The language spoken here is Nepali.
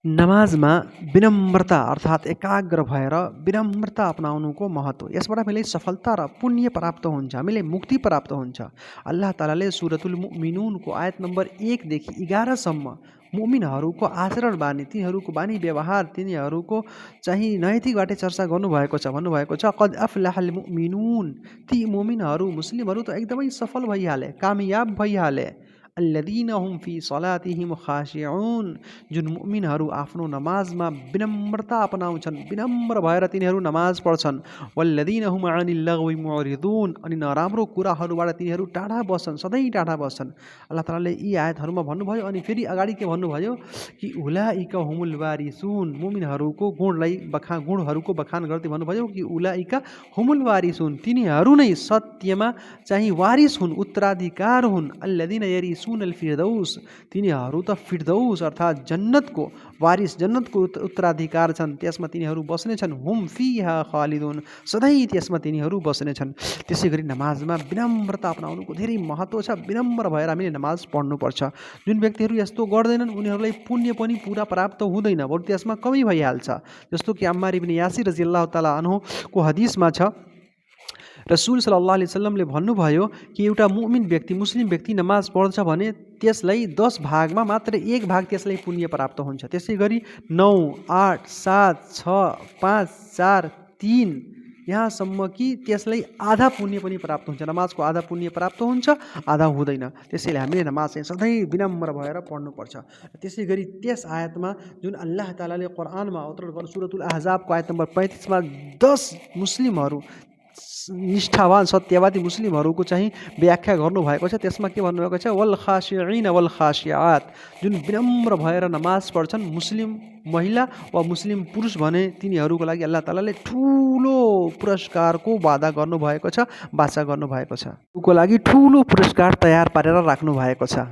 नमाजमा विनम्रता अर्थात् एकाग्र भएर विनम्रता अपनाउनुको महत्त्व। यसबाट हामीले सफलता र पुण्य प्राप्त हुन्छ, हामीले मुक्ति प्राप्त हुन्छ। अल्लाह तालाले सुरतुल मुमिनुनको आयत नम्बर 1 देखि 11 सम्म मुमिनहरूको आचरण बानी, तिनीहरूको बानी व्यवहार, तिनीहरूको चाहिँ नैतिकबाटै चर्चा गर्नुभएको छ। भन्नुभएको छ कद अफ्लाहल मुमिनुन, ती मुमिनहरू मुस्लिमहरू त एकदमै सफल भइहाले, कामयाब भइहाले। अल्लदीन हुम फी सलातिहिम खाशिऊन, जुन मुमिनहरू आफ्नो नमाजमा विनम्रता अपनाउँछन्, विनम्र भएर तिनीहरू नमाज पढ्छन्। वल्लदीन हुम अनिल लगवी मुरिदून, अनि नराम्रो कुराहरूबाट तिनीहरू टाढा बस्छन्, सधैँ टाढा बस्छन्। अल्लाह तालाले यी आयतहरूमा भन्नुभयो। अनि फेरि अगाडि के भन्नुभयो कि उलाइका हुमुल वारिसून, मुमिनहरूको गुणहरूको बखान गर्दै भन्नुभयो कि उलाइका हुमुल वारिसून, तिनीहरू नै सत्यमा चाहिँ वारिस हुन्, उत्तराधिकार हुन्। अल्लदीन यरिसून अल फिरदौस, तिनीहरू त फिरदौस अर्थात् जन्नतको वारिस, जन्नतको उत्तराधिकार छन्, त्यसमा तिनीहरू बस्नेछन्। हुम फिहा खालिदुन, सधैँ त्यसमा तिनीहरू बस्नेछन्। त्यसै गरी नमाजमा विनम्रता अपनाउनुको धेरै महत्त्व छ। विनम्र भएर हामीले नमाज पढ्नुपर्छ। जुन व्यक्तिहरू यस्तो गर्दैनन् उनीहरूलाई पुण्य पनि पुरा प्राप्त हुँदैन, बरु त्यसमा कमी भइहाल्छ। जस्तो कि अम्मार इब्न यासिर रज़ियल्लाहु ताला अन्हुको हदिसमा छ, रसूल सल्लल्लाहु अलैहि वसल्लमले भन्नुभयो कि एउटा मुमिन व्यक्ति, मुस्लिम व्यक्ति नमाज पढ्छ भने त्यसलाई 10 भागमा मात्र 1 भाग त्यसलाई पुण्य प्राप्त हुन्छ। त्यसै गरी 9, 8, 7, 6, 5, 4, 3 यहाँसम्म कि त्यसलाई आधा पुण्य पनि प्राप्त हुन्छ। नमाजको आधा पुण्य प्राप्त हुन्छ, आधा हुँदैन। त्यसैले हामीले नमाज चाहिँ सधैँ विनम्र भएर पढ्नुपर्छ। त्यसै गरी त्यस आयतमा जुन अल्लाह तालाले कुरानमा अवतरण गर्नु, सुरतुल अहजाबको आयत नम्बर 35 मा 10 मुस्लिमहरू, निष्ठावान सत्यवादी मुस्लिमहरूको चाहिँ व्याख्या गर्नुभएको छ। त्यसमा के भन्नुभएको छ, वल खाशिईन वल खाशिआत, जुन विनम्र भएर नमाज पढ्छन् मुस्लिम महिला वा मुस्लिम पुरुष भने तिनीहरूको लागि अल्लाह तालाले ठुलो पुरस्कारको वादा गर्नुभएको छ, वाचा गर्नुभएको छ। उनको लागि ठुलो पुरस्कार तयार पारेर राख्नु भएको छ।